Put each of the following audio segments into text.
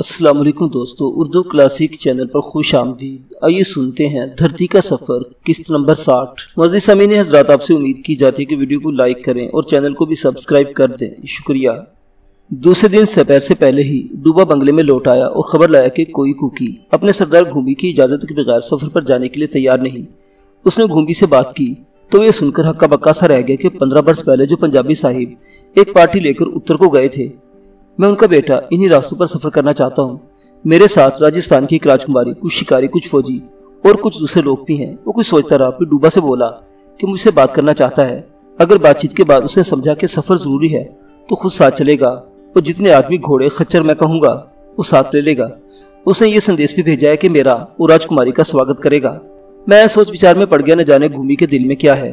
अस्सलाम वालेकुम दोस्तों, उर्दू क्लासिक चैनल पर खुश आमदीद। आइए सुनते हैं धरती का सफ़र किस्त नंबर 60। मुअज़्ज़िज़ सामीन हज़रात, आपसे उम्मीद की जाती है कि वीडियो को लाइक करें और चैनल को भी सब्सक्राइब कर दें, शुक्रिया। दूसरे दिन सपहर से पहले ही डूबा बंगले में लौट आया और खबर लाया कि कोई कुकी अपने सरदार घूंबी की इजाज़त के बगैर सफ़र पर जाने के लिए तैयार नहीं। उसने घूंबी से बात की तो ये सुनकर हक्का बक्का सा रह गया कि 15 वर्ष पहले जो पंजाबी साहिब एक पार्टी लेकर उत्तर को गए थे, मैं उनका बेटा इन्हीं रास्तों पर सफर करना चाहता हूँ। मेरे साथ राजस्थान की एक राजकुमारी, कुछ शिकारी, कुछ फौजी और कुछ दूसरे लोग भी हैं। वो कुछ सोचता रहा, फिर डूबा से बोला कि मुझसे बात करना चाहता है। अगर बातचीत के बाद उसने समझा कि सफर जरूरी है तो खुद साथ चलेगा और जितने आदमी, घोड़े, खच्चर मैं कहूँगा वो साथ ले लेगा। उसने ये संदेश भी भेजा है कि मेरा वो राजकुमारी का स्वागत करेगा। मैं सोच विचार में पड़ गया, न जाने घूमी के दिल में क्या है।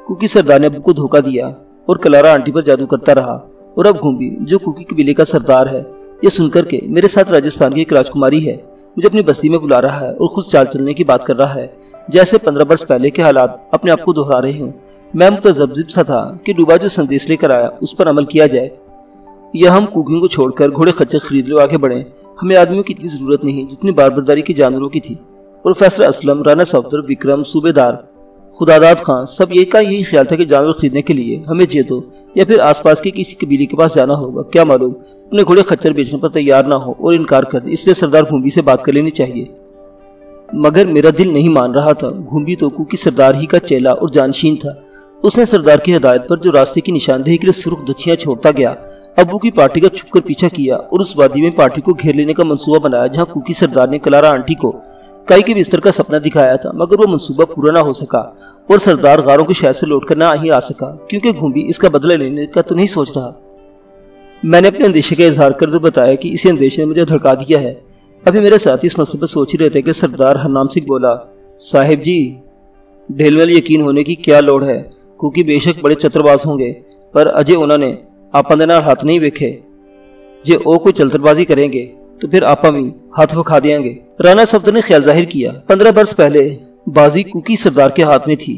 कुकी सरदार ने अब्बू को धोखा दिया और कलारा आंटी पर जादू करता रहा, और अब घूंबी जो कुकी कबीले का सरदार है, ये सुनकर के मेरे साथ राजस्थान की एक राजकुमारी है, मुझे अपनी बस्ती में बुला रहा है और खुद चाल चलने की बात कर रहा है, जैसे 15 वर्ष पहले के हालात अपने आप को दोहरा रहे हूँ। मैं मुतज़ब्ज़िब सा था कि डूबा जो संदेश लेकर आया उस पर अमल किया जाए, या हम कुकियों को छोड़कर घोड़े खच्चर खरीद लो, आगे बढ़े। हमें आदमियों की इतनी जरूरत नहीं जितनी बारबरदारी की जानवरों की थी। प्रोफेसर असलम, राना सफदर, विक्रम, सूबेदार, खुदादाद खान, सब ये का यही ख्याल था कि जानवर खरीदने के लिए हमें जेतो या फिर आसपास के किसी कबीले के पास जाना होगा। क्या मालूम अपने घोड़े खच्चर बेचने पर तैयार ना हो और इनकार कर दे, इसलिए सरदार घूंबी से बात कर लेनी चाहिए। मगर मेरा दिल नहीं मान रहा था। घूंबी तो कुकी सरदार ही का चेला और जानशीन था। उसने सरदार की हिदायत पर जो रास्ते की निशानदेही के लिए सुर्ख दच्छियां छोड़ता गया, अब्बू की पार्टी का छुपकर पीछा किया और उस वादी में पार्टी को घेर लेने का मंसूबा बनाया, जहाँ कुकी सरदार ने कलारा आंटी को काई के बिस्तर का सपना दिखाया था। मगर वो मंसूबा पूरा ना हो सका और सरदार गारों के शहर से लौटकर ना ही आ सका, क्योंकि घूंबी इसका बदला लेने का तो नहीं सोच रहा। मैंने अपने अंदेशे का इजहार कर तो बताया कि इसी अंदेशे ने मुझे धड़का दिया है। अभी मेरे साथी इस मसले पर सोच ही रहे थे कि सरदार हरनाम सिंह बोला, साहिब जी, ढेल वाले यकीन होने की क्या लोड़ है। क्योंकि बेशक बड़े चतुरबाज होंगे, पर अजय उन्होंने आपा दे नाल हाथ नहीं वेखे। जे ओ कोई चलतरबाजी करेंगे तो फिर आपा भी हाथ वखा देंगे। राना सफदर ने ख्याल जाहिर किया, 15 वर्ष पहले बाजी कुकी सरदार के हाथ में थी,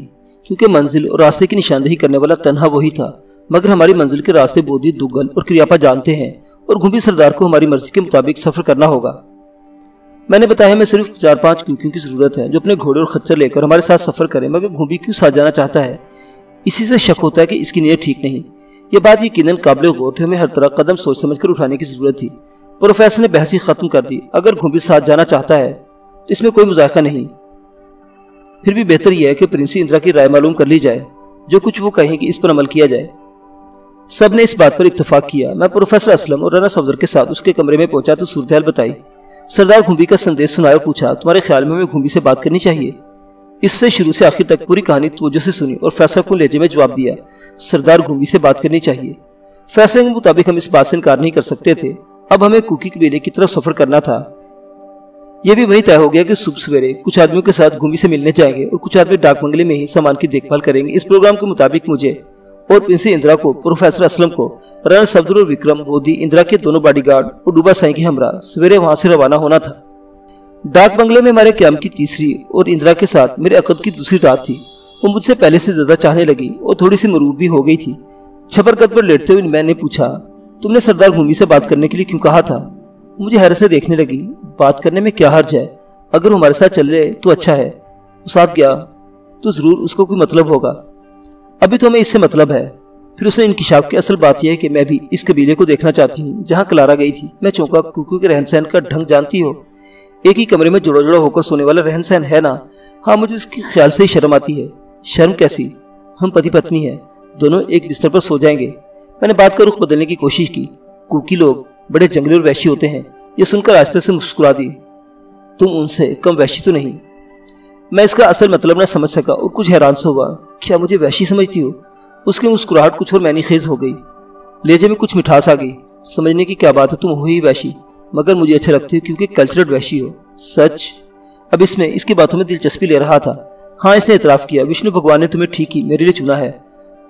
क्योंकि मंजिल और रास्ते की निशानदेही करने वाला तन्हा वही था। मगर हमारी मंजिल के रास्ते बोधी, दुग्गल और क्रियापा जानते हैं, और घूंबी सरदार को हमारी मर्जी के मुताबिक सफर करना होगा। मैंने बताया हमें सिर्फ 4-5 कुकियों की जरूरत है जो अपने घोड़े और खच्चर लेकर हमारे साथ सफर करें। मगर घूंबी क्यों साथ जाना चाहता है, इसी से शक होता है कि इसकी नीयत ठीक नहीं। ये बात यकीनन काबिल गौर थी। हमें हर तरह कदम सोच समझ कर उठाने की जरूरत थी। प्रोफेसर ने बहस ही खत्म कर दी। अगर घूंबी साथ जाना चाहता है तो इसमें कोई मुज़ाहिरा नहीं, फिर भी बेहतर यह है कि प्रिंसी इंदिरा की राय मालूम कर ली जाए। जो कुछ वो कहेंगे इस पर अमल किया जाए। सब ने इस बात पर इत्तेफाक किया। मैं प्रोफेसर असलम और राना सफदर के साथ उसके कमरे में पहुंचा तो सूरत हाल बताई। सरदार घूंबी का संदेश सुनाया और पूछा, तुम्हारे ख्याल में हमें घूंबी से बात करनी चाहिए? इससे शुरू से आखिर तक पूरी कहानी तवज्जो से सुनी और फैसला को लहजे में जवाब दिया, सरदार घूंबी से बात करनी चाहिए। फैसले के मुताबिक हम इस बात से इनकार नहीं कर सकते थे। अब हमें कुकी कबीले की तरफ सफर करना था। यह भी वही तय हो गया कि सुबह सवेरे कुछ आदमियों के साथ घूंबी से मिलने जाएंगे और कुछ आदमी डाक बंगले में ही सामान की देखभाल करेंगे। इस प्रोग्राम के मुताबिक मुझे और प्रिंसी इंदिरा को, प्रोफेसर असलम को, राना सफदर और विक्रम, बोधी, इंदिरा के दोनों बॉडीगार्ड और डूबा साई के हमरा सवेरे वहां से रवाना होना था। डाक बंगले में हमारे क्याम की तीसरी और इंदिरा के साथ मेरे अकद की दूसरी रात थी। वो मुझसे पहले से ज्यादा चाहने लगी और थोड़ी सी मरूब भी हो गई थी। छपर कद पर लेटते हुए मैंने पूछा, तुमने सरदार घूंबी से बात करने के लिए क्यों कहा था? मुझे हैरत से देखने लगी। बात करने में क्या हर्ज है? अगर हमारे साथ चल रहे तो अच्छा है, वो साथ गया तो जरूर उसको कोई मतलब होगा। अभी तो हमें इससे मतलब है। फिर उसने इंकिशाफ की असल बात यह है कि मैं भी इस कबीले को देखना चाहती हूँ जहाँ क्लारा गई थी। मैं चौंका, कुकी के रहन सहन का ढंग जानती हो? एक ही कमरे में जुड़ा जुड़ा होकर सोने वाला रहन सहन है ना? हाँ, मुझे इसके ख्याल से ही शर्म आती है। शर्म कैसी? हम पति पत्नी हैं, दोनों एक बिस्तर पर सो जाएंगे। मैंने बात का रुख बदलने की कोशिश की। कुकी लोग बड़े जंगली और वैशी होते हैं। ये सुनकर आस्ते से मुस्कुरा दी। तुम उनसे कम वैशी तो नहीं? मैं इसका असल मतलब न समझ सका और कुछ हैरान से हुआ। क्या मुझे वैशी समझती हो? उसकी मुस्कुराहट कुछ और मैनी खेज हो गई। लहजे में कुछ मिठास आ गई। समझने की क्या बात है, तुम हो ही वैशी, मगर मुझे अच्छा लगती हो क्योंकि कल्चरड वैशी हो। सच? अब इसमें इसकी बातों में दिलचस्पी ले रहा था। हाँ, इसने इतराफ किया, विष्णु भगवान ने तुम्हें ठीक ही मेरे लिए चुना है।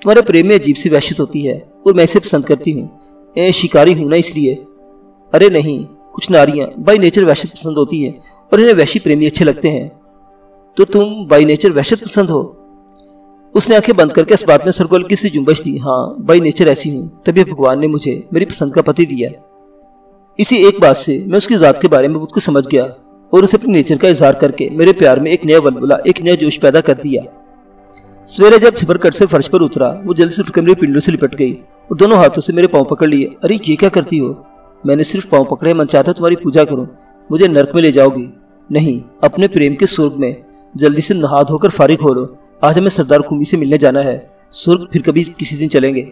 तुम्हारे प्रेम में अजीब सी वहशत होती है और मैं इसे पसंद करती हूँ। शिकारी हूं ना इसलिए। अरे नहीं, कुछ नारियां बाई नेचर वहशत पसंद होती है और इन्हें वैशी प्रेमी अच्छे लगते हैं। तो तुम बाई नेचर वहशत पसंद हो? उसने आंखें बंद करके इस बात में सर को हल्की सी जुम्बश दी। हाँ, बाई नेचर ऐसी हूँ, तभी भगवान ने मुझे मेरी पसंद का पति दिया। इसी एक बात से मैं उसकी जात के बारे में बहुत कुछ समझ गया और उसे अपने नेचर का इजहार करके मेरे प्यार में एक नया वलवला, एक नया जोश पैदा कर दिया। सवेरे जब छबरकट से फर्श पर उतरा, वो जल्दी से उठकर मेरे पिंडों से लिपट गई और दोनों हाथों से मेरे पांव पकड़ लिए। अरे ये क्या करती हो? मैंने सिर्फ पांव पकड़े, मन चाहता तुम्हारी पूजा करूं, मुझे नर्क में ले जाओगी? नहीं, अपने प्रेम के स्वर्ग में जल्दी से नहा धोकर फारिग हो लो। आज हमें सरदार घूमी से मिलने जाना है, स्वर्ग फिर कभी किसी दिन चलेंगे।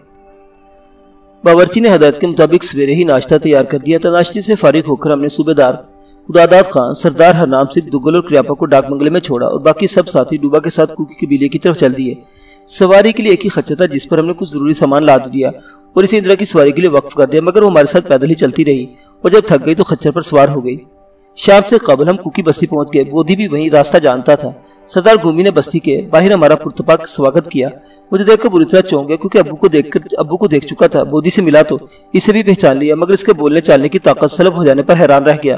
बावर्ची ने हदायत के मुताबिक सवेरे ही नाश्ता तैयार कर दिया था। नाश्ते से फारिग होकर हमने सूबेदार खुदादाद खान, सरदार हरनाम सिंह दुग्गल और क्रियापा को डाक बंगले में छोड़ा और बाकी सब साथी डूबा के साथ कुकी कबीले की तरफ चल दिए। सवारी के लिए एक ही खच्चर था जिस पर हमने कुछ जरूरी सामान लाद दिया और इसे इंदिरा की सवारी के लिए वक्फ कर दिया, मगर वो हमारे साथ पैदल ही चलती रही और जब थक गई तो खच्चर पर सवार हो गई। शाम से कबल हम कुकी बस्ती पहुंच गए। बोधी भी वहीं रास्ता जानता था। सरदार घूमी ने बस्ती के बाहर हमारा पुरतपाक स्वागत किया। मुझे देखकर बुरी तरह चौंक गया क्योंकि अब्बू को देख चुका था। बोधी से मिला तो इसे भी पहचान लिया, मगर इसके बोलने चालने की ताकत सलब हो जाने पर हैरान रह गया।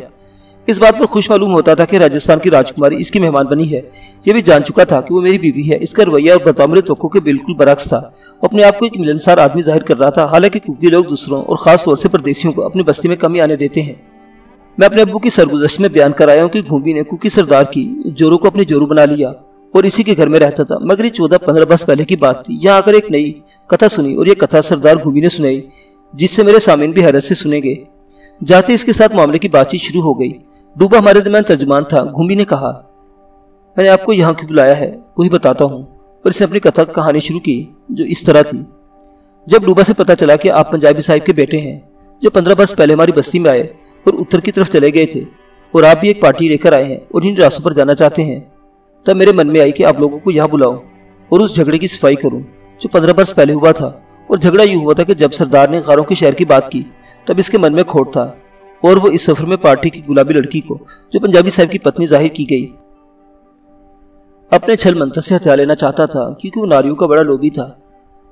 इस बात पर खुश मालूम होता था कि राजस्थान की राजकुमारी इसकी मेहमान बनी है। यह भी जान चुका था कि वो मेरी बीवी है। इसका रवैया और बर्ताव मेरे तवक्को के बिल्कुल बरअक्स था। अपने आप को एक मिलनसार आदमी जाहिर कर रहा था। हालांकि कुकी लोग दूसरों और खास तौर से परदेशियों को अपनी बस्ती में कम ही आने देते हैं। मैं अपने अब्बू की सरगुज़श्त में बयान कर आया हूँ कि घूमी ने कुकी सरदार की जोरू को अपनी जोरू बना लिया और इसी के घर में रहता था। मगर ये 14-15 बरस पहले की बात थी। यहाँ आकर एक नई कथा सुनी और ये कथा सरदार घूमी ने सुनाई, जिससे मेरे सामीन भी हैरत से सुनेंगे। जाते इसके साथ मामले की बातचीत शुरू हो गई। डूबा हमारे दरमियान तर्जुमान था। घूमी ने कहा, मैंने आपको यहाँ क्यों बुलाया है वही बताता हूँ। और इसने अपनी कथा कहानी शुरू की जो इस तरह थी। जब डूबा से पता चला कि आप पंजाबी साहिब के बेटे हैं जो 15 बरस पहले हमारी बस्ती में आए और उत्तर की तरफ चले गए थे और आप भी एक पार्टी लेकर आए हैं और इन रास्तों पर जाना चाहते हैं, तब मेरे मन में आई कि आप लोगों को यहाँ बुलाऊं और उस झगड़े की सफाई करूं जो 15 बरस पहले हुआ था। और झगड़ा यूँ हुआ था कि जब सरदार ने गारों के शहर की बात की तब इसके मन में खोट था और वो इस सफर में पार्टी की गुलाबी लड़की को जो पंजाबी साहब की पत्नी जाहिर की गई अपने छल मंत्र से हथिया लेना चाहता था, क्योंकि वो नारियों का बड़ा लोभी था।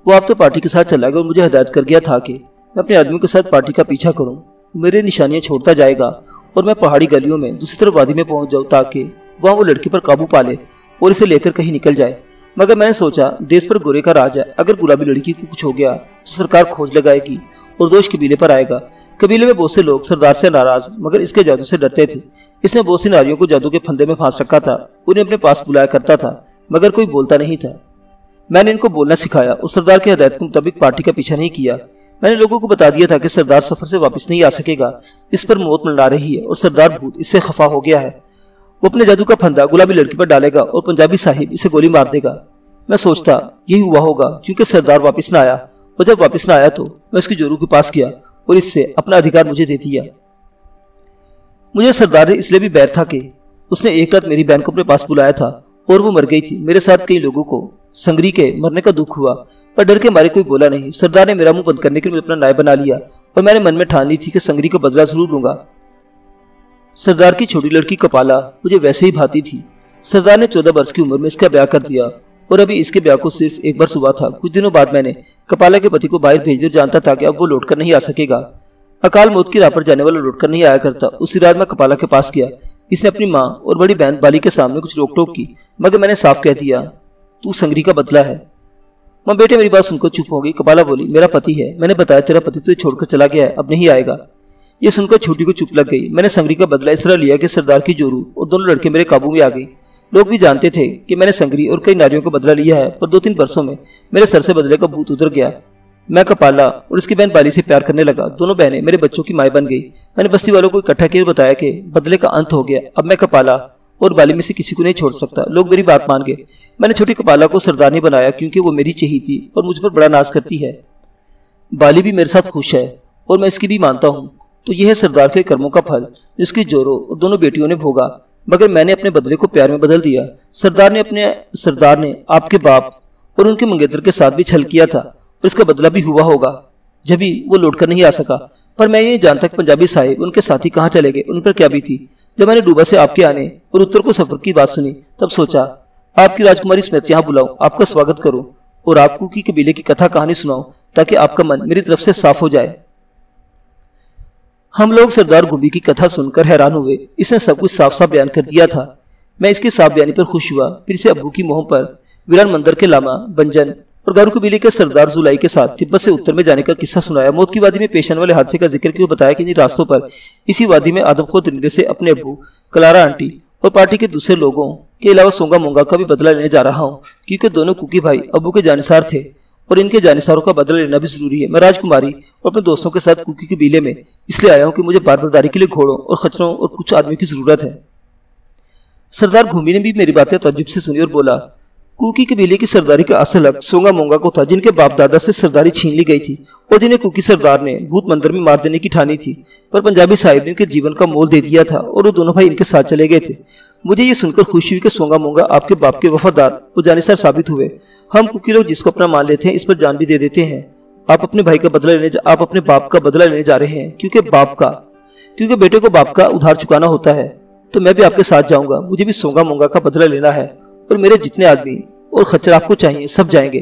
वो आप तो पार्टी के साथ चला गया और मुझे हिदायत कर गया था कि मैं अपने आदमियों के साथ पार्टी का पीछा करूं। मेरे निशानियां छोड़ता जाएगा और मैं पहाड़ी गलियों में दूसरी तरफ वादी में पहुंच जाऊं ताकि वहां वो लड़की पर काबू पा ले और इसे लेकर कहीं निकल जाए। मगर मैंने सोचा देश पर गोरे का राज है, अगर गुलाबी लड़की को कुछ हो गया तो सरकार खोज लगाएगी और दोष कबीले पर आएगा। कबीले में बहुत से लोग सरदार से नाराज मगर इसके जादू से डरते थे। इसने बहुत सी नारियों को जादू के फंदे में फांस रखा था। उन्हें अपने पास बुलाया करता था मगर कोई बोलता नहीं था। मैंने इनको बोलना सिखाया और सरदार की हदायत के मुताबिक पार्टी का पीछा नहीं किया। मैंने लोगों को बता दिया था कि सरदार सफर से वापस नहीं आ सकेगा, इस पर मौत मंडरा रही है और सरदार भूत इससे खफा हो गया है। वो अपने जादू का फंदा गुलाबी लड़की पर डालेगा और पंजाबी साहिब इसे गोली मार देगा। मैं सोचता यही हुआ होगा क्योंकि सरदार वापस न आया और जब वापस न आया तो मैं उसकी जोरू के पास गया और इससे अपना अधिकार मुझे दे दिया। मुझे सरदार ने इसलिए भी बैर था कि उसने एक रात मेरी बहन को अपने पास बुलाया था और वो मर गई थी। मेरे साथ कई लोगों को संगरी के मरने का दुख हुआ पर डर के मारे कोई बोला नहीं। सरदार ने मेरा मुंह बंद करने के लिए अपना न्याय बना लिया और मैंने मन में ठान ली थी कि संगरी का बदला जरूर लूंगा। सरदार की छोटी लड़की कपाला मुझे वैसे ही भाती थी। सरदार ने 14 वर्ष की उम्र में इसका ब्याह कर दिया और अभी इसके ब्याह को सिर्फ एक वर्ष हुआ था। कुछ दिनों बाद मैंने कपाला के पति को बाहर भेज दिया। जानता था कि अब वो लौटकर नहीं आ सकेगा। अकाल मौत की राह पर जाने वाला लौटकर नहीं आया करता। उसी रात मैं कपाला के पास गया। इसने अपनी माँ और बड़ी बहन बाली के सामने कुछ रोक टोक की मगर मैंने साफ कह दिया तू संगरी का बदला है। माँ बेटे मेरी बात सुनकर चुप हो गई। कपाला बोली मेरा पति है। मैंने बताया तेरा पति तुझे छोड़कर चला गया है, अब नहीं आएगा। ये सुनकर छोटी को चुप लग गई। मैंने संगरी का बदला इस तरह लिया कि सरदार की जोरू और दोनों लड़के मेरे काबू में आ गई। लोग भी जानते थे कि मैंने संगरी और कई नारियों का बदला लिया है, पर 2-3 वर्षों में मेरे सर से बदले का भूत उतर गया। मैं कपाला और उसकी बहन बाली से प्यार करने लगा। दोनों बहनें मेरे बच्चों की माएँ बन गई। मैंने बस्ती वालों को इकट्ठा किया और बताया कि बदले का अंत हो गया। अब मैं कपाला और बाली में से किसी को नहीं छोड़ सकता। लोग मेरी बात मान गए। मैंने छोटी कपाला को सरदारनी बनाया क्योंकि वो मेरी चही थी और मुझ पर बड़ा नाज करती है। बाली भी मेरे साथ खुश है और मैं इसकी भी मानता हूँ। तो यह है सरदार के कर्मों का फल जिसकी जोरो और दोनों बेटियों ने भोगा। मगर मैंने अपने बदले को प्यार में बदल दिया। सरदार ने आपके बाप और उनके मंगेतर के साथ भी छल किया था और इसका बदला भी हुआ होगा जब भी वो लौटकर नहीं आ सका। पर मैं ये जानता कि पंजाबी साहिब उनके साथी कहाँ चले गए, उन पर क्या बीती। जब मैंने डूबा से आपके आने और उत्तर को सफर की बात सुनी तब सोचा आपकी राजकुमारी स्मृति यहाँ बुलाऊं, आपका स्वागत करूं और आपको की कबीले की कथा कहानी सुनाऊं ताकि आपका मन मेरी तरफ से साफ हो जाए। हम लोग सरदार घूमी की कथा सुनकर हैरान हुए। इसने सब कुछ साफ साफ बयान कर दिया था। मैं इसके साफ बयानी पर खुश हुआ। फिर से अब्बू की मोह पर वीरान मंदिर के लामा बंजन और गारू कबीले के सरदार जुलाई के साथ तिब्बत से उत्तर में जाने का किस्सा सुनाया। मौत की वादी में पेश आने वाले हादसे का जिक्र किया, बताया कि इन रास्तों पर इसी वादी में आदमखोर तरीके से अपने अब्बू, कलारा आंटी और पार्टी के दूसरे लोगों के अलावा सोंगा मोंगा का भी बदला लेने जा रहा हूँ, क्योंकि दोनों कुकी भाई अब्बू के जानिसार थे और इनके जानिसारों का बदला लेना भी जरूरी है। मैं राजकुमारी और अपने दोस्तों के साथ कुकी कबीले में इसलिए आया हूँ कि मुझे बारबरदारी के लिए घोड़ों और खच्चरों और कुछ आदमी की जरूरत है। सरदार घूमी ने भी मेरी बातें तजुब से सुनी और बोला, कुकी कबीले की सरदारी का असल हक सोंगा मोंगा को था, जिनके बाप दादा से सरदारी छीन ली गई थी और जिन्हें कुकी सरदार ने भूत मंदिर में मार देने की ठानी थी, पर पंजाबी साहिब ने इनके जीवन का मोल दे दिया था और वो दोनों भाई इनके साथ चले गए थे। मुझे ये सुनकर खुशी हुई कि सोंगा मोंगा आपके बाप के वफादार और जानिसार साबित हुए। हम कुकी लोग जिसको अपना मान लेते हैं इस पर जान भी दे देते हैं। आप अपने भाई का बदला लेने आप अपने बाप का बदला लेने जा रहे हैं, क्योंकि बेटे को बाप का उधार चुकाना होता है। तो मैं भी आपके साथ जाऊंगा। मुझे भी सोंगा मोंगा का बदला लेना है और मेरे जितने आदमी और खच्चर आपको चाहिए सब जाएंगे।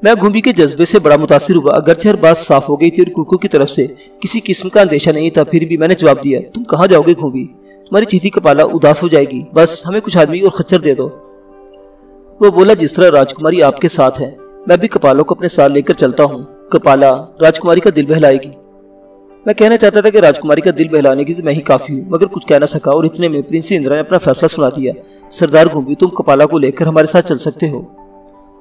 मैं घूमी के जज्बे से बड़ा मुतासिर हुआ। अगरचे हर बात साफ हो गई थी और कुकू की तरफ से किसी किस्म का अंदेशा नहीं था, फिर भी मैंने जवाब दिया, तुम कहाँ जाओगे घूमी? तुम्हारी चीथी कपाला उदास हो जाएगी, बस हमें कुछ आदमी और खच्चर दे दो। वो बोला, जिस तरह राजकुमारी आपके साथ है मैं भी कपालों को अपने साथ लेकर चलता हूँ। कपाला राजकुमारी का दिल बहलाएगी। मैं कहना चाहता था कि राजकुमारी का दिल बहलाने की तो मैं ही काफी हूँ, मगर कुछ कह ना सका और इतने में प्रिंस इंदिरा ने अपना फैसला सुना दिया। सरदार घूमी, तुम कपाला को लेकर हमारे साथ चल सकते हो।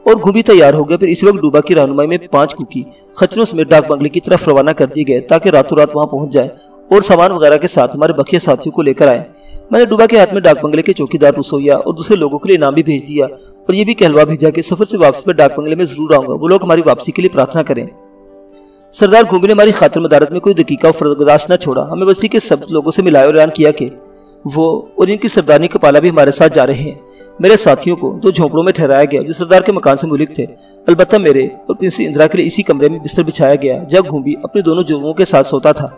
और घूमी तैयार हो गया। फिर इसी वक्त डूबा की रहनुमाई में 5 कुकी खच्चरों समेत डाक बंगले की तरफ रवाना कर दिए गए ताकि रातों रात वहां पहुंच जाए और सामान वगैरह के साथ हमारे बकिया साथियों को लेकर आए। मैंने डूबा के हाथ में डाक बंगले के चौकीदार रसोइया और दूसरे लोगों के लिए इनाम भी भेज दिया और ये भी कहलवा भेजा कि सफर से वापसी में डाक बंगले में जरूर आऊंगा, वो लोग हमारी वापसी के लिए प्रार्थना करें। सरदार घूमी ने हमारी खातिर मदारत में कोई दकीका फर्गदाश न छोड़ा। हमें बस्ती के सब लोगों से मिलाया और ऐलान किया कि वो और इनकी सरदारनी कपाला भी हमारे साथ जा रहे हैं। मेरे साथियों को 2 झोंपड़ों में ठहराया गया जो सरदार के मकान से मुलिक थे। अलबत्ता मेरे और प्रिंस इंदिरा के लिए इसी कमरे में बिस्तर बिछाया गया जब घूमी अपने दोनों जोड़ों के साथ सोता था।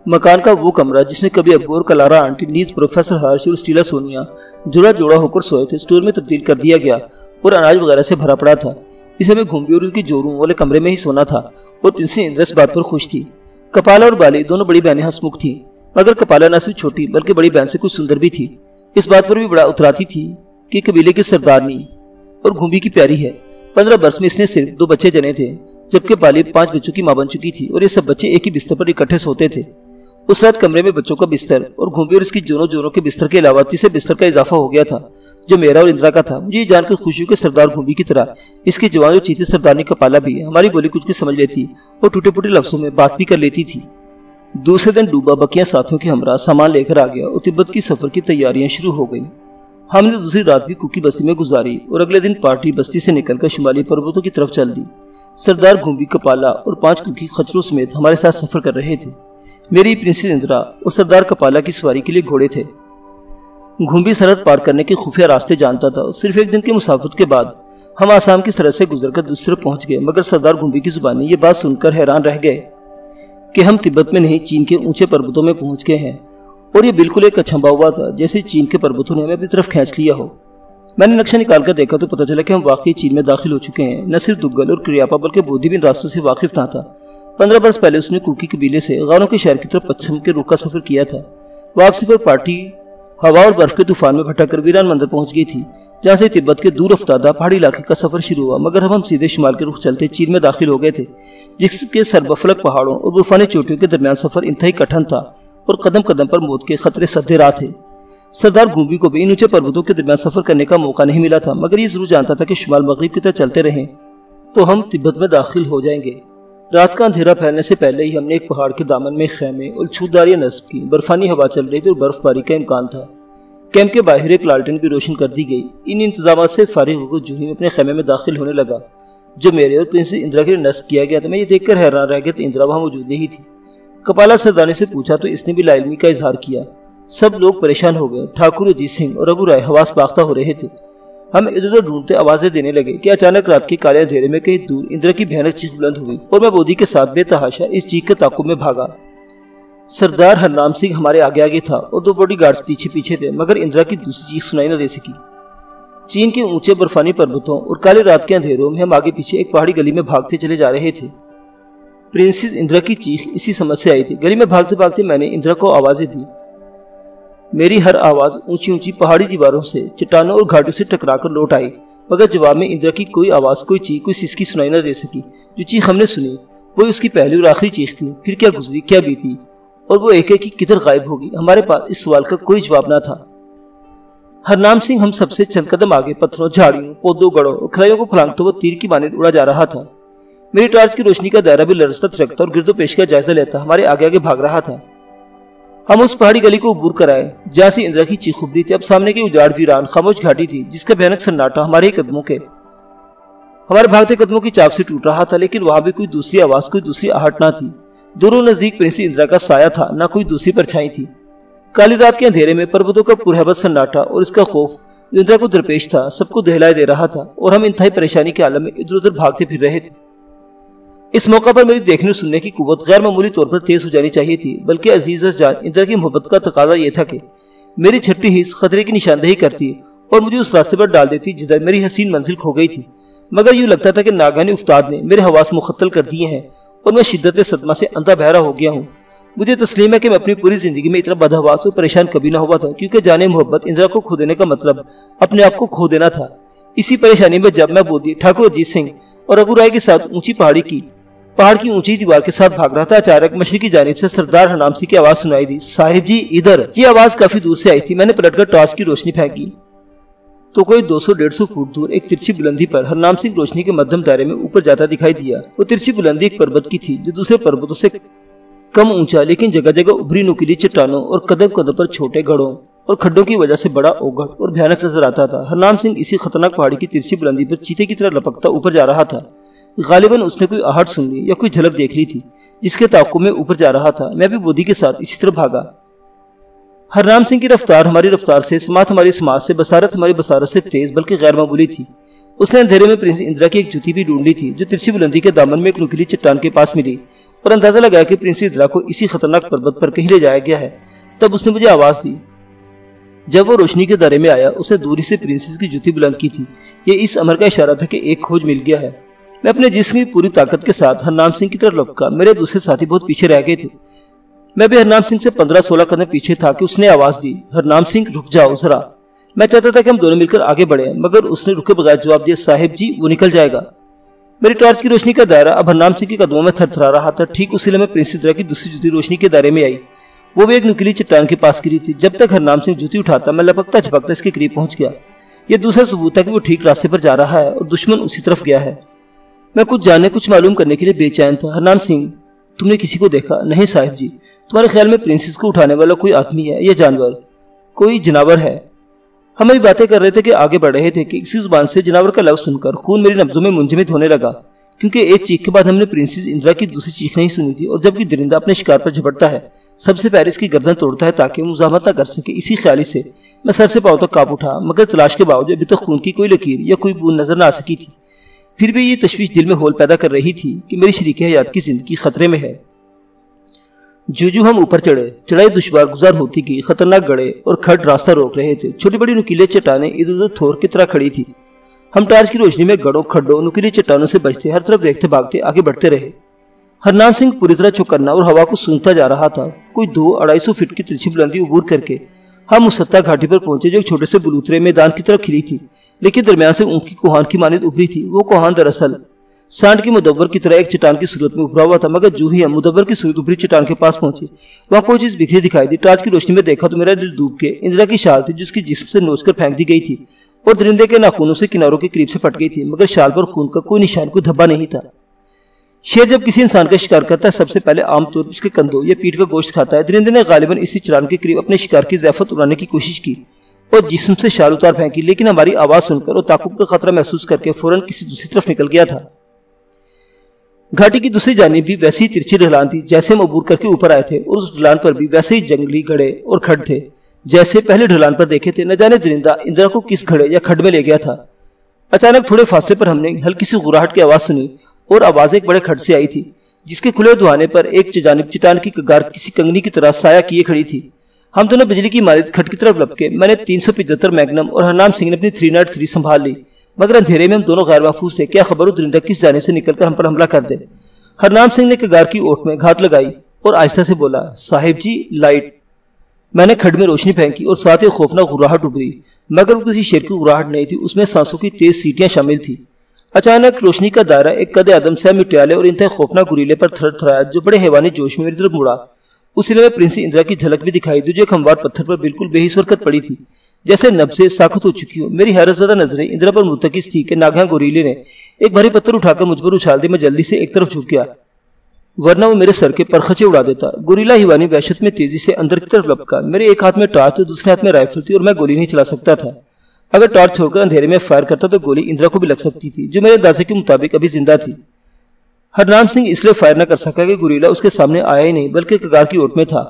मकान का वो कमरा जिसमें कभी अब्बू और कलारा आंटी, नीज प्रोफेसर हर्ष और स्टीला सोनिया जोड़ा जोड़ा होकर सोए थे, स्टोर में तब्दील कर दिया गया और अनाज वगैरह से भरा पड़ा था। इसे में घूमी और उसकी जोड़ों वाले कमरे में ही सोना था और प्रिंस इंदिरा इस बात पर खुश थी। कपाला और बाली दोनों बड़ी बहनें हंसमुख थी, मगर कपाला न सिर्फ छोटी बल्कि बड़ी बहन से कुछ सुंदर भी थी। इस बात पर भी बड़ा उतराती थी कि कबीले की सरदारनी और घूमी की प्यारी है। 15 वर्ष में इसने सिर्फ 2 बच्चे जने थे, जबकि बाली 5 बच्चों की मां बन चुकी थी और ये सब बच्चे एक ही बिस्तर पर इकट्ठे सोते थे। उस रात कमरे में बच्चों का बिस्तर और घूमी और इसकी जोरों के बिस्तर के अलावा तीसरे बिस्तर का इजाफा हो गया था जो मेरा और इंदिरा का था। मुझे ये जानकर खुशी हुई कि सरदार घूमी की तरह इसकी जवान और चीती सरदारनी कपाला भी हमारी बोली कुछ भी समझ लेती और टूटे फूटे लफ्जों में बात भी कर लेती थी। दूसरे दिन डूबा बकिया साथियों के हमरा सामान लेकर आ गया और तिब्बत की सफर की तैयारियां शुरू हो गई। हमने दूसरी रात भी कुकी बस्ती में गुजारी और अगले दिन पार्टी बस्ती से निकलकर शिमाली पर्वतों की तरफ चल दी। सरदार घूमी, कपाला और 5 कुकी खच्चरों समेत हमारे साथ सफर कर रहे थे। मेरी प्रिंसेस इंदिरा और सरदार कपाला की सवारी के लिए घोड़े थे। घूमी सरहद पार करने के खुफिया रास्ते जानता था। सिर्फ एक दिन की मुसाफरत के बाद हम आसाम की सरहद से गुजरकर दूसरी तरफ पहुंच गए, मगर सरदार घूमी की जुबानी ये बात सुनकर हैरान रह गए कि हम तिब्बत में नहीं चीन के ऊंचे पर्वतों में पहुंच गए हैं। और ये बिल्कुल एक अचंभा हुआ था, जैसे चीन के पर्वतों ने हमें अपनी तरफ खींच लिया हो। मैंने नक्शा निकालकर देखा तो पता चला कि हम वाकई चीन में दाखिल हो चुके हैं। न सिर्फ दुग्गल और क्रियापा बल्कि बोधी भी इन रास्तों से वाकिफ ना था। 15 वर्ष पहले उसने कुकी कबीले से गारों के शहर की तरफ पश्चिम के रुख का सफर किया था। वापसी पर पार्टी हवा और बर्फ के तूफान में भटककर वीरान मंदिर पहुंच गई थी, जहां से तिब्बत के दूर अफ्तादा पहाड़ी इलाके का सफर शुरू हुआ। मगर हम सीधे शुमाल के रुख चलते चीन में दाखिल हो गए थे, जिसके सरबफलक पहाड़ों और बर्फानी चोटियों के दरमियान सफर इंतहाई कठिन था और कदम कदम पर मौत के खतरे सधे राह थे। सरदार घूमी को भी इन ऊंचे पर्वतों के दरमियान सफर करने का मौका नहीं मिला था, मगर ये जरूर जानता था कि शुमाल मगरिब की तरफ चलते रहें तो हम तिब्बत में दाखिल हो जाएंगे। रात का अंधेरा फैलने से पहले ही हमने एक पहाड़ के दामन में खेमे और छूतदारियां नस्ब की। बर्फानी हवा चल रही थी और बर्फबारी का इम्कान था। कैंप के बाहर एक लालटेन भी रोशन कर दी गई। इन इंतजाम से फारिग होकर जूही में अपने खेमे में दाखिल होने लगा, जो मेरे और प्रिंस इंदिरा के लिए नस्ब किया गया था। मैं ये देखकर हैरान रह गया तो इंदिरा वहां मौजूद नहीं थी। कपाला सरदारनी से पूछा तो इसने भी लाइल्मी का इजहार किया। सब लोग परेशान हो गए। ठाकुर अजीत सिंह और रघु राय हवास बाख्ता हो रहे थे। हम इधर उधर ढूंढते आवाजें देने लगे कि अचानक रात के काले अंधेरे में कहीं दूर इंदिरा की भयानक चीख बुलंद हुई और मैं बोधी के साथ बेतहाशा इस चीख के ताकुब में भागा। सरदार हरनाम सिंह हमारे आगे आगे था और 2 बॉडीगार्ड्स पीछे पीछे थे, मगर इंदिरा की दूसरी चीख सुनाई न दे सकी। चीन के ऊंचे बर्फानी पर्वतों और काले रात के अंधेरों में हम आगे पीछे एक पहाड़ी गली में भागते चले जा रहे थे। प्रिंसेस इंदिरा की चीख इसी समझ से आई थी। गली में भागते भागते मैंने इंदिरा को आवाजें दी। मेरी हर आवाज ऊंची ऊंची पहाड़ी दीवारों से, चट्टानों और घाटों से टकराकर लौट आई। मगर जवाब में इंदिरा की कोई आवाज, कोई चीख, कोई सिसकी सुनाई न दे सकी। जो चीख हमने सुनी वो उसकी पहली और आखिरी चीख थी। फिर क्या गुजरी, क्या बीती और वो एक एक किधर गायब होगी, हमारे पास इस सवाल का कोई जवाब न था। हरनाम सिंह हम सबसे चंद कदम आगे पत्थरों, झाड़ियों, पौधों, गड़ों और खराइयों को फलांगते हुए तीर की मानिंद उड़ा जा रहा था। मेरी टॉर्च की रोशनी का दायरा भी लरसता थिरकता और गिरदोपेश का जायजा लेता हमारे आगे आगे भाग रहा था। हम उस पहाड़ी गली को अबूर कर आए जहाँ से इंदिरा की चीख उभरी थी। अब सामने की उजाड़ वीरान खामोश घाटी थी जिसका भयानक सन्नाटा हमारे भागते कदमों की चाप से टूट रहा था, लेकिन वहां भी कोई दूसरी आवाज, कोई दूसरी आहट ना थी। दोनों नजदीक प्रिंसी इंदिरा का साया था, ना कोई दूसरी परछाई थी। काली रात के अंधेरे में पर्वतों का पुरहबत सन्नाटा और इसका खौफ जो इंदिरा को दरपेश था सबको दहलाए दे रहा था और हम इंतहाई परेशानी के आलम में इधर उधर भागते फिर रहे थे। इस मौका पर मेरी देखने सुनने की कुव्वत गैर मामूली तौर पर तेज हो जानी चाहिए थी, बल्कि अजीज जान इंदिरा की मोहब्बत का तकाजा यह था कि मेरी छठी हिस्स खतरे की निशानदेही करती और मुझे उस रास्ते पर डाल देती जिधर मेरी हसीन मंजिल खो गई थी। मगर यूं लगता था कि नागानी उफ्ताद ने मेरे हवास मुखत्तल कर दिए हैं और मैं शिद्दत सदमा से अंधा बहरा हो गया हूँ। मुझे तस्लीम है कि मैं अपनी पूरी जिंदगी में इतना बदहवास और परेशान कभी ना हुआ था, क्योंकि जाने मोहब्बत इंदिरा को खो देने का मतलब अपने आप को खो देना था। इसी परेशानी में जब मैं बोधी ठाकुर अजीत सिंह और रघु राय के साथ ऊंची पहाड़ की ऊंची दीवार के साथ भाग रहा था, अचानक मशरिक की जानिब से सरदार हरनाम सिंह की आवाज सुनाई दी, साहिब जी इधर। ये आवाज काफी दूर से आई थी। मैंने पलटकर टॉर्च की रोशनी फेंकी तो कोई 200-150 फुट दूर एक तिरछी बुलंदी पर हरनाम सिंह रोशनी के मध्यम दायरे में ऊपर जाता दिखाई दिया। वो तिरछी बुलंदी एक पर्वत की थी जो दूसरे पर्वतों से कम ऊंचा, लेकिन जगह जगह उभरी नुकीली चट्टानों और कदम कदम पर छोटे गढ़ों और खड्डों की वजह से बड़ा ओघड़ और भयानक नजर आता था। हरनाम सिंह इसी खतरनाक पहाड़ी की तिरछी बुलंदी पर चीते की तरह लपकता ऊपर जा रहा था। गालिबन उसने कोई आहट सुन ली या कोई झलक देख ली थी जिसके ताक़ुब में ऊपर जा रहा था। मैं भी बोधी के साथ इसी तरह भागा। हरनाम सिंह की रफ्तार हमारी रफ्तार से, समात हमारी समात से, बसारत हमारी बसारत से तेज बल्कि गैर मामूली थी। उसने अंधेरे में प्रिंस इंदिरा की एक जूती भी ढूंढ ली थी जो तिरछी बुलंदी के दामन में एक नुकीली चट्टान के पास मिली और अंदाजा लगाया कि प्रिंस इंदिरा को इसी खतरनाक पर्वत पर कहीं ले जाया गया है। तब उसने मुझे आवाज दी। जब वो रोशनी के दायरे में आया उसने दूरी से प्रिंसेस की जूती बुलंद की थी। ये इस अमर का इशारा था कि एक खोज मिल गया है। मैं अपने जिस्म की पूरी ताकत के साथ हरनाम सिंह की तरफ लपका। मेरे दूसरे साथी बहुत पीछे रह गए थे। मैं भी हरनाम सिंह से 15-16 कदम पीछे था कि उसने आवाज दी, हरनाम सिंह रुक जाओ जरा। मैं चाहता था कि हम दोनों मिलकर आगे बढ़े, मगर उसने रुके बगैर जवाब दिया, साहिब जी वो निकल जाएगा। मेरी टॉर्च की रोशनी का दायरा अब हरनाम सिंह के कदमों में थरथरा रहा था। ठीक उसी समय प्रिंस इंदिरा की दूसरी जूती रोशनी के दायरे में आई। वो भी एक नुकीली चट्टान के पास गिरी थी। जब तक हरनाम सिंह जूती उठाता मैं लपकता झपकता इसके करीब पहुंच गया। यह दूसरा सबूत था कि वो ठीक रास्ते पर जा रहा है और दुश्मन उसी तरफ गया है। मैं कुछ जानने, कुछ मालूम करने के लिए बेचैन था। हरनाम सिंह, तुमने किसी को देखा? नहीं साहिब जी। तुम्हारे ख्याल में प्रिंसेस को उठाने वाला कोई आदमी है या जानवर, कोई जनावर है? हम अभी बातें कर रहे थे कि आगे बढ़ रहे थे कि इसी जुबान से जनावर का लफ्ज सुनकर खून मेरी नब्जों में मुंजमद होने लगा, क्योंकि एक चीख के बाद हमने प्रिंसेस इंदिरा की दूसरी चीख नहीं सुनी थी। और जब भी दरिंदा अपने शिकार पर झपटता है सबसे पहले इसकी गर्दन तोड़ता है ताकि वो मुजाहमत न कर सके। इसी ख्याली से मैं सर से पांव तक कांप उठा, मगर तलाश के बावजूद अभी तक खून की कोई लकीर या कोई बूंद नजर न आ सकी थी। फिर भी ये तशवीश दिल में होल पैदा कर रही थी कि मेरी शरीक हयात की जिंदगी खतरे में है। जो हम ऊपर चढ़े, चढ़ाई दुश्वार गुजार होती गई। खतरनाक गड़े और खड्ड रास्ता रोक रहे थे। छोटी बड़ी नुकीले चट्टानें इधर उधर थोर की तरह खड़ी थी। हम टार्च की रोशनी में गड़ों, खड्डों, नुकीली चट्टानों से बचते, हर तरफ देखते भागते आगे बढ़ते रहे। हरनाम सिंह पूरी तरह चौकन्ना और हवा को सूंघता जा रहा था। कोई 200-250 फीट की तिरछी बुलंदी उबूर करके हम मुसत्ता घाटी पर पहुंचे जो एक छोटे से बलूतरे मैदान की तरफ खिली थी, लेकिन दरमियान से ऊंट की कोहान की मानिंद उभरी थी। वो कोहान दरअसल सांड की मुदव्वर की तरह एक चट्टान की सूरत में उभरा हुआ था। मगर जो ही हम मुदव्वर की सूरत उभरी चट्टान के पास पहुंचे वहां कोई चीज बिखरी दिखाई दी। टॉर्च की रोशनी में देखा तो मेरा दिल डूब के इंदिरा की शाल थी जिसकी जिस्म से नोच कर फेंक दी गई थी और दरिंदे के नाखूनों से किनारों के करीब से फट गई थी, मगर शाल पर खून का कोई निशान, कोई धब्बा नहीं था। शेर जब किसी इंसान का शिकार करता है सबसे पहले आमतौर पर उसके कंधों या पीठ का गोश्त खाता है। दरिंदे ने गालिबन इसी चट्टान के करीब अपने शिकार की ज़ियाफत उड़ाने की कोशिश की और जिस्म से शाल उतार फेंकी, लेकिन हमारी आवाज सुनकर और ताकुब का खतरा महसूस करके फौरन किसी दूसरी तरफ निकल गया था। घाटी की दूसरी जानिब भी वैसी ही तिरछी ढलान थी जैसे हम अबूर करके ऊपर आए थे, और उस ढलान पर भी वैसे ही जंगली घड़े और खड्ड थे जैसे पहले ढलान पर देखे थे। न जाने दरिंदा इंदिरा को किस घड़े या खड्ड में ले गया था। अचानक थोड़े फासले पर हमने हल्की सी गुर्राहट की आवाज सुनी और आवाज एक बड़े खड्ड से आई थी जिसके खुले दुहाने पर एक जानिब चट्टान की कगार किसी कंगनी की तरह साया किए खड़ी थी। हम दोनों बिजली की मारिद खड्ड की तरफ लपके। मैंने 375 मैग्नम और हरनाम सिंह ने अपनी 303 संभाल ली, मगर अंधेरे में हम दोनों गैर महफूज थे। क्या खबर दरिंदा किस जाने से निकलकर हम पर हमला कर दे। हरनाम सिंह ने कगार की ओट में घात लगाई और आहिस्ता से बोला, साहिब जी लाइट। मैंने खड में रोशनी फेंकी और साथ ही खौफनाक गुर्राहट उभरी, मगर वो किसी शेर की गुर्राहट नहीं थी, उसमें सांसों की तेज सीटियां शामिल थी। अचानक रोशनी का दायरा एक कद आदम से मिट्याले और इंतहा खौफनाक गुरीले पर थरथराया, जो बड़े हैवानी जोश में मेरी तरफ मुड़ा। उसी में प्रिंसी इंदिरा की झलक भी दिखाई दी, जो एक हमवार पत्थर पर बिल्कुल बेहिस हरकत पड़ी थी, जैसे नब्ज़े साखत हो चुकी हो। मेरी हैरतज़दा नजरें इंदिरा पर मुर्तकिज थी कि नागहां गोरीले ने एक भारी पत्थर उठाकर मुझ पर उछाल दी। मैं जल्दी से एक तरफ झुक गया, वरना वो मेरे सर के परखचे उड़ा देता। गोरीला हिवानी वहशत में तेजी से अंदर की तरफ लपका। मेरे एक हाथ में टॉर्च और दूसरे हाथ में राइफल थी और मैं गोली नहीं चला सकता था। अगर टॉर्च छोड़कर अंधेरे में फायर करता तो गोली इंदिरा को भी लग सकती थी, जो मेरे अंदाजे के मुताबिक अभी जिंदा थी। हरनाम सिंह इसलिए फायर न कर सका कि गोरीला उसके सामने आया ही नहीं, बल्कि कगार की ओट में था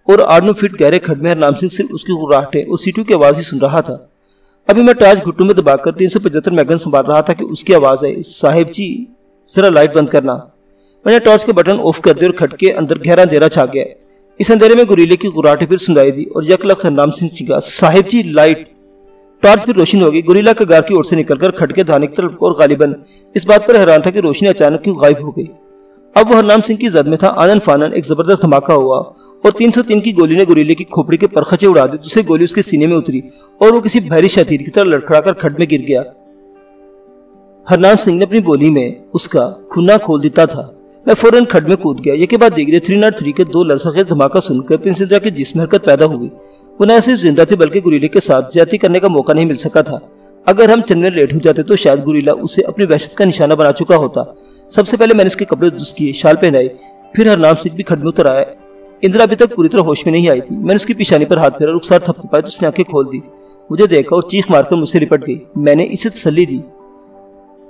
और 8-9 फीट गहरे खड्ड में हरनाम सिंह सिर्फ उसकी गुर्राहटें और सीटों की आवाज ही सुन रहा था। अभी मैं टॉर्च घुट्टों में दबाकर 375 मैगन संभाल रहा था कि उसकी आवाज आई, साहिब जी जरा लाइट बंद करना। मैंने टॉर्च के बटन ऑफ कर दिए और खड्ड के अंदर गहरा अंधेरा छा गया। इस अंधेरे में गोरीले की गुर्राहटें फिर सुनाई दी और यकलख्त हरनाम सिंह चीखा, साहिब जी लाइट। टॉर्च फिर रोशन हो गई। गोरीला कगार की ओर से निकलकर खड्ड के धाने की तरफ और गालिबन इस बात पर हैरान था कि रोशनी अचानक क्यों गायब हो गई। अब वो हरनाम सिंह की जद में था। आनन फानन एक जबरदस्त धमाका हुआ और 303 की गोली ने गोरीले की खोपड़ी के परखचे उड़ा दी। दूसरी गोली उसके सीने में उतरी और वो किसी भारी शतीर की तरह लड़खड़ाकर खड्ड में गिर गया। हरनाम सिंह ने अपनी बोली में उसका खुन्ना खोल देता था। मैं फौरन खड्ड में कूद गया। ये बाद देख रहे 303 के 2 लरसाखेज धमाका सुनकर प्रिंस इंदिरा के जिस्म हरकत पैदा हुई। वो न सिर्फ जिंदा थे बल्कि गोरीले के साथ ज्यादती करने का मौका नहीं मिल सका था। अगर हम चंद मिनट लेट हो जाते तो शायद गोरीला उसे अपनी वहशत का निशाना बना चुका होता। सबसे पहले मैंने उसके कपड़े दुरुस्त किए, शाल पहनाई, फिर हरनाम सिंह भी खड्ड में उतर आया। इंदिरा अभी तक पूरी तरह होश में नहीं आई थी। मैंने उसकी पेशानी पर हाथ फेरा, रुखसार थपथपाया तो उसने आंखें खोल दी, मुझे देखा और चीख मारकर मुझसे लिपट गई। मैंने इसे तसल्ली दी।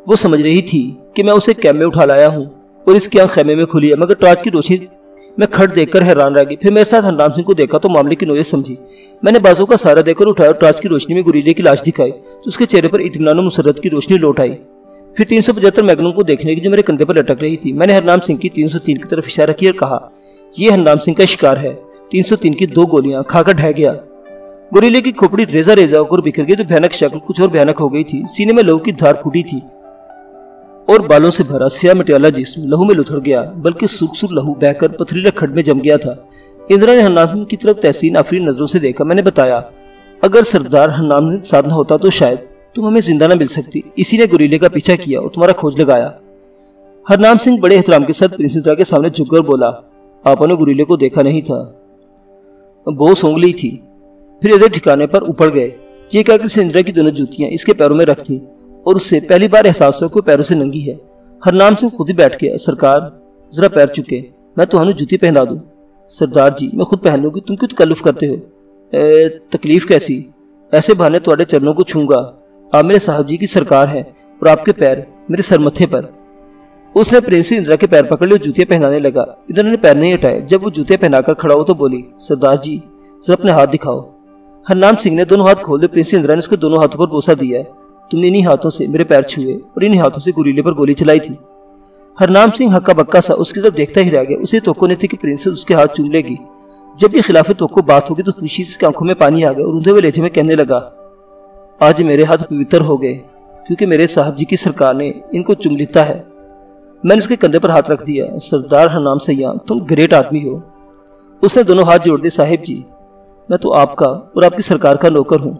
वो समझ रही थी कि मैं उसे कैब में उठा लाया हूँ और इसकी आंख खेमे में खुली है, मगर टॉर्च की रोशनी में खड्ड देखकर हैरान रह गई। फिर मेरे साथ हरनाम सिंह को देखा तो मामले की नोयत समझी। मैंने बाजू का सहारा देकर उठाया और टॉर्च की रोशनी में गोरीले की लाश दिखाई तो उसके चेहरे पर इत्मीनान और मुसर्रत की रोशनी लौट आई। फिर 375 मैगनम को देखने की जो मेरे कंधे पर लटक रही थी। मैंने हरनाम सिंह की 303 की तरफ इशारा किया और कहा, यह हरनाम सिंह का शिकार है। 303 की 2 गोलियां खाकर ढह गया। गोरीले की खोपड़ी रेजा रेजा होकर बिखर गई तो भयानक शक्ल कुछ और भयानक हो गई थी। सीने में लहू की धार फूटी थी और बालों से भरा स्याह मटियाला जिस्म लहू में लुथड़ गया, बल्कि सूख लहू बहकर पथरीले खड्ड में जम गया था। इंदिरा ने हरनाम सिंह की तरफ तहसीन आफरीन नजरों से देखा। मैंने बताया, अगर सरदार हरनाम सिंह साथ न होता तो शायद तुम हमें जिंदा न मिल सकती। इसी ने गोरीले का पीछा किया और तुम्हारा खोज लगाया। हरनाम सिंह बड़े एहतराम के साथ प्रिंस इंदिरा के सामने झुककर बोला, आपने गोरीले को देखा नहीं था, बहुत सूंघ ली थी। फिर इधर ठिकाने पर ऊपर गए। ये क्या कि इंदिरा की दोनों जूतियां इसके पैरों में रख थी और उससे पहली बार एहसास हुआ कि पैरों से नंगी है। हरनाम सिंह खुद ही बैठ गया। सरकार जरा पैर चुके, मैं तुहानू जूती पहना दूं। सरदार जी मैं खुद पहन लूंगी, तुम क्यों तकल्लुफ करते हो? तकलीफ कैसी? ऐसे बहाने तुम्हारे चरणों को छूंगा। आप मेरे साहब जी की सरकार है और आपके पैर मेरे सर मत्थे पर। उसने प्रिंसी इंदिरा के पैर पकड़ लिए, जूतियां पहनाने लगा। इंदिरा ने पैर नहीं हटाए। जब वो जूतियां पहनाकर खड़ा हो तो बोली, सरदार जी जरा अपने हाथ दिखाओ। हरनाम सिंह ने दोनों हाथ खोल दिए। प्रिंसी इंदिरा ने उसके दोनों हाथों पर बोसा दिया। तुमने इन्हीं हाथों से मेरे पैर छुए और इन्हीं हाथों से गोरीले पर गोली चलाई थी। हरनाम सिंह हक्का बक्का सा उसकी तरफ देखता ही रह गया। उसे तोक्को नहीं थी कि प्रिंसेस उसके हाथ चूम लेगी। जब भी खिलाफ तोक्को बात होगी तो खुशी से आंखों में पानी आ गया और ऊंधे हुए लहजे में कहने लगा, आज मेरे हाथ पवित्र हो गए क्योंकि मेरे साहब जी की सरकार ने इनको चुम लिया है। मैंने उसके कंधे पर हाथ रख दिया। सरदार हरनाम सैया तुम ग्रेट आदमी हो। उसने दोनों हाथ जोड़ दिए। साहिब जी मैं तो आपका और आपकी सरकार का नौकर हूँ।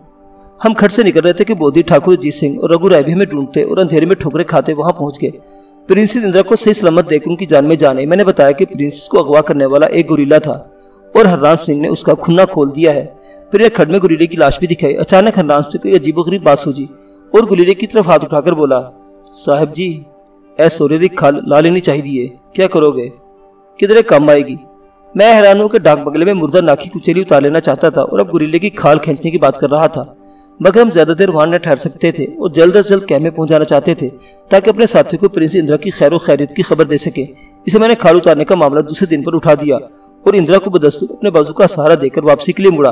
हम खट से निकल रहे थे कि बोधी ठाकुर जीत सिंह और रघु राय भी हमें ढूंढते और अंधेरे में ठोकरे खाते वहां पहुंच गए। प्रिंसेस इंदिरा को सही सलामत देखकर उनकी जान में जान आई। मैंने बताया कि प्रिंसेस को अगवा करने वाला एक गोरीला था और हरनाम सिंह ने उसका खुन्ना खोल दिया है। फिर एक खड्ड में गोरीले की लाश भी दिखाई। अचानक हरनाम सिंह को अजीबोगरीब बात सूझी और गोरीले की तरफ हाथ उठाकर बोला, साहब जी ऐ सोरे दी खाल ला लेनी चाहिए, क्या करोगे? किधरे काम आएगी? मैं हैरान हूं कि डाक बंगले में मुर्दा नाकी कुचेली उतार लेना चाहता था और अब गोरीले की खाल खींचने की बात कर रहा था, मगर हम ज्यादा देर वहां न ठहर सकते थे और जल्द अज जल्द कैम्प में पहुंच जाना चाहते थे ताकि अपने साथियों को प्रिंस इंदिरा की खैर खैरियत की खबर दे सके। इसे मैंने खाल उतारने का मामला दूसरे दिन पर उठा दिया और इंदिरा को बदस्तूर अपने बाजू का सहारा देकर वापसी के लिए मुड़ा।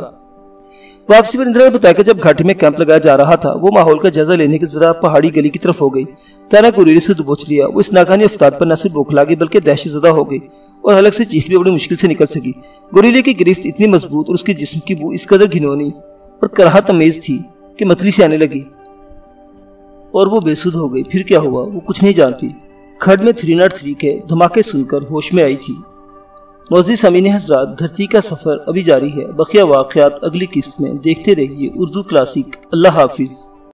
वापसी पर इंदिरा ने बताया कि जब घाटी में कैंप लगाया जा रहा था वो माहौल का जायजा लेने की जरा पहाड़ी गली की तरफ हो गई। ताना गोरीले से दबोच लिया। वो इस नाकानी अफ्तार पर न सिर्फ बौखला गई बल्कि दहशतज़दा हो गई और हलक से चीख भी बड़ी मुश्किल से निकल सकी। गोरीले की गिरफ्त इतनी मजबूत और उसके जिस्म की बू इस कदर घिनौनी और कराहत अमेज थी कि मतली से आने लगी और वो बेसुध हो गई। फिर क्या हुआ वो कुछ नहीं जानती। खड्ड में 303 के धमाके सुनकर होश में आई थी। मोअज़्ज़िज़ सामीन हज़रात, धरती का सफ़र अभी जारी है। बकिया वाक़यात अगली किस्त में देखते रहिए उर्दू क्लासिक। अल्लाह हाफिज़।